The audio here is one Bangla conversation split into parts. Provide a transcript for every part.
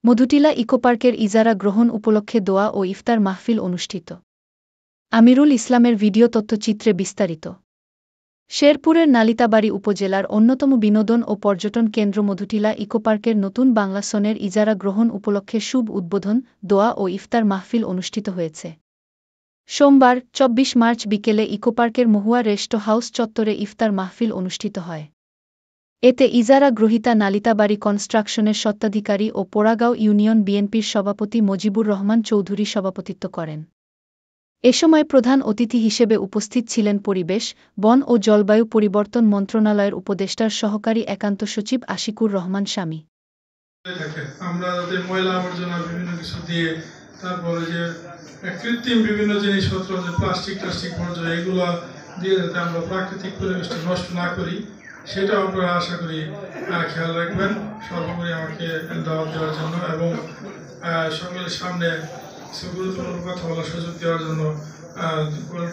মধুটিলা ইকোপার্কের ইজারা গ্রহণ উপলক্ষে দোয়া ও ইফতার মাহফিল অনুষ্ঠিত। আমিরুল ইসলামের ভিডিও তথ্যচিত্রে বিস্তারিত। শেরপুরের নালিতাবাড়ী উপজেলার অন্যতম বিনোদন ও পর্যটন কেন্দ্র মধুটিলা ইকোপার্কের নতুন বাংলা সনের ইজারা গ্রহণ উপলক্ষে শুভ উদ্বোধন, দোয়া ও ইফতার মাহফিল অনুষ্ঠিত হয়েছে। সোমবার ২৪ মার্চ বিকেলে ইকোপার্কের মহুয়া রেস্ট হাউস চত্বরে ইফতার মাহফিল অনুষ্ঠিত হয়। এতে ইজারা গ্রহীতা নালিতাবাড়ী কনস্ট্রাকশনের স্বত্বাধিকারী ও পোড়াগাঁও ইউনিয়ন বিএনপির সভাপতি মজিবুর রহমান চৌধুরী সভাপতিত্ব করেন। এ সময় প্রধান অতিথি হিসেবে উপস্থিত ছিলেন পরিবেশ, বন ও জলবায়ু পরিবর্তন মন্ত্রণালয়ের উপদেষ্টার সহকারী একান্ত সচিব আশিকুর রহমান শামী। আমরা যাতে ময়লা আবর্জনা বিভিন্ন কিছু দিয়ে, তারপরে যে কৃত্রিম বিভিন্ন জিনিসপত্র, যে প্লাস্টিক বর্জ্য, এগুলো দিয়ে যাতে আমরা প্রাকৃতিক পরিবেশটা নষ্ট না করি, সেটাও আপনারা আশা করি খেয়াল রাখবেন। সর্বোপরি আমাকে দাওয়াত দেওয়ার জন্য এবং সকলের সামনে কিছু গুরুত্বপূর্ণ কথা বলার সুযোগ দেওয়ার জন্য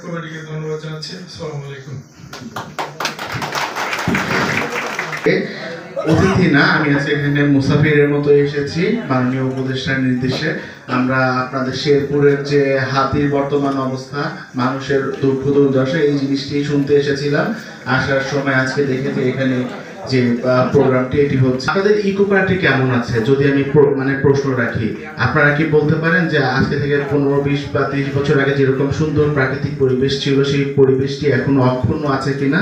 কমিটিকে ধন্যবাদ জানাচ্ছি। আসসালামু আলাইকুম। অতিথি না, আমি আজকে এখানে মুসাফিরের মতো এসেছি মাননীয় উপদেষ্টার নির্দেশে। আমরা আপনাদের শেরপুরের যে হাতির বর্তমান অবস্থা, মানুষের দুঃখ দুর্দশা, এই জিনিসটি শুনতে এসেছিলাম। আসার সময় আজকে দেখেছি এখানে যে প্রোগ্রামটি এটি হচ্ছে। আপনাদের ইকো পার্কটি কেমন আছে যদি আমি প্রশ্ন রাখি, আপনারা কি বলতে পারেন যে আজকে থেকে 15, 20 বা 30 বছর আগে যেরকম সুন্দর প্রাকৃতিক পরিবেশ ছিল, সেই পরিবেশটি এখনো অক্ষুণ্ণ আছে কিনা?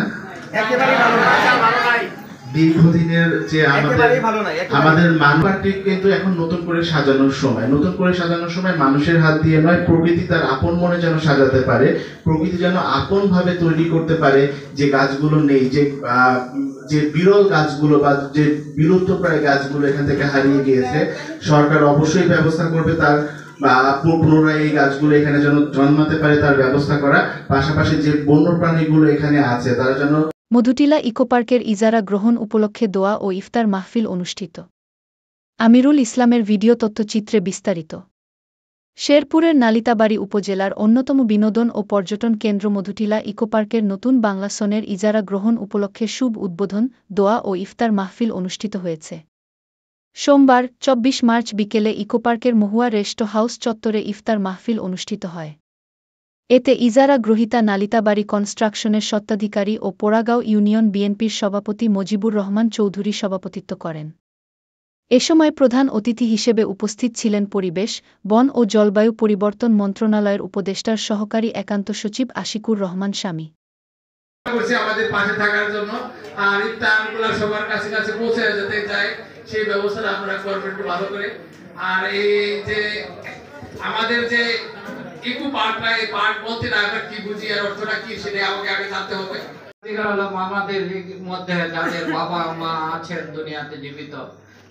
দীর্ঘদিনের যে আমাদের মানবাটি কিন্তু এখন নতুন করে সাজানোর সময় মানুষের হাত দিয়ে নয়, প্রকৃতি তার আপন মনে যেন সাজাতে পারে, প্রকৃতি যেন আপন ভাবে তৈরি করতে পারে। যে গাছগুলো নেই, যে বিরল গাছগুলো বা যে বিলুপ্ত প্রায় গাছগুলো এখান থেকে হারিয়ে গিয়েছে, সরকার অবশ্যই ব্যবস্থা করবে তার পুনরায় এই গাছগুলো এখানে যেন জন্মাতে পারে তার ব্যবস্থা করা। পাশাপাশি যে বন্য প্রাণীগুলো এখানে আছে তারা যেন। মধুটিলা ইকোপার্কের ইজারা গ্রহণ উপলক্ষে দোয়া ও ইফতার মাহফিল অনুষ্ঠিত। আমিরুল ইসলামের ভিডিও তথ্যচিত্রে বিস্তারিত। শেরপুরের নালিতাবাড়ী উপজেলার অন্যতম বিনোদন ও পর্যটন কেন্দ্র মধুটিলা ইকোপার্কের নতুন বাংলা সনের ইজারা গ্রহণ উপলক্ষে শুভ উদ্বোধন, দোয়া ও ইফতার মাহফিল অনুষ্ঠিত হয়েছে। সোমবার ২৪ মার্চ বিকেলে ইকোপার্কের মহুয়া রেস্ট হাউস চত্বরে ইফতার মাহফিল অনুষ্ঠিত হয়। এতে ইজারা গ্রহীতা নালিতাবাড়ী কনস্ট্রাকশনের স্বত্বাধিকারী ও পোড়াগাঁও ইউনিয়ন বিএনপির সভাপতি মজিবুর রহমান চৌধুরী সভাপতিত্ব করেন। এ সময় প্রধান অতিথি হিসেবে উপস্থিত ছিলেন পরিবেশ, বন ও জলবায়ু পরিবর্তন মন্ত্রণালয়ের উপদেষ্টার সহকারী একান্ত সচিব আশিকুর রহমান শামী। আমাদের পাশে থাকার জন্য আর ইফতারগুলো সবার কাছে কাছে পৌঁছে যেতে চাই, সেই ব্যবস্থা আপনারা করবেন একটু ভালো করে। আর এই যে আমাদের যে ইকো পার্কটা, এই পার্ক বলতে আমরা কি বুঝি আর অর্থটা কি, সেটা আমাকে আগে জানতে হবে। আমাদের মধ্যে যাদের বাবা মা আছেন দুনিয়াতে জীবিত,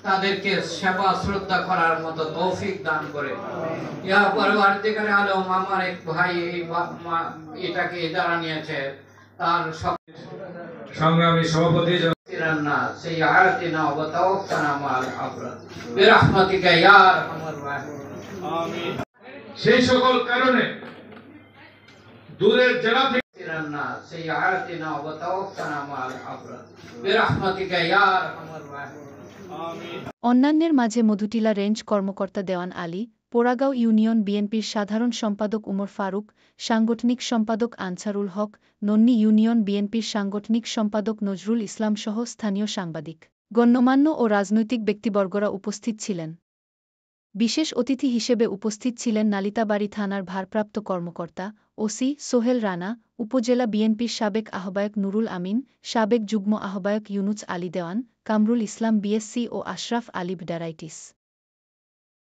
তাদেরকে সেবা শ্রদ্ধা করার মতো তৌফিক দান করে। ইয়া পরবর্তীকালে আলম আমার এক ভাই এই এটাকে ইজারা নিয়েছে, তার সংগ্রামী সভাপতি সেই আয়াতিনা ওয়া তাওফানা মাল আবরার বিরহমাতিকা ইয়া আরহামার রাহিমিন। আমিন। সেই সকল কারণে দূরের জেলা থেকে সেই আয়াতিনা ওয়া তাওফানা মাল আবরার বিরহমাতিকা ইয়া আরহামার রাহিমিন। আমিন। অন্যান্যের মাঝে মধুটিলা রেঞ্জ কর্মকর্তা দেওয়ান আলী, পোড়াগাঁও ইউনিয়ন বিএনপির সাধারণ সম্পাদক উমর ফারুক, সাংগঠনিক সম্পাদক আনসারুল হক, নন্নী ইউনিয়ন বিএনপির সাংগঠনিক সম্পাদক নজরুল ইসলাম সহ স্থানীয় সাংবাদিক, গণ্যমান্য ও রাজনৈতিক ব্যক্তিবর্গরা উপস্থিত ছিলেন। বিশেষ অতিথি হিসেবে উপস্থিত ছিলেন নালিতাবাড়ী থানার ভারপ্রাপ্ত কর্মকর্তা ওসি সোহেল রানা, উপজেলা বিএনপির সাবেক আহ্বায়ক নুরুল আমিন, সাবেক যুগ্ম আহ্বায়ক ইউনুস আলী দেওয়ান, কামরুল ইসলাম বিএসসি ও আশরাফ আলী ডারাইটিস।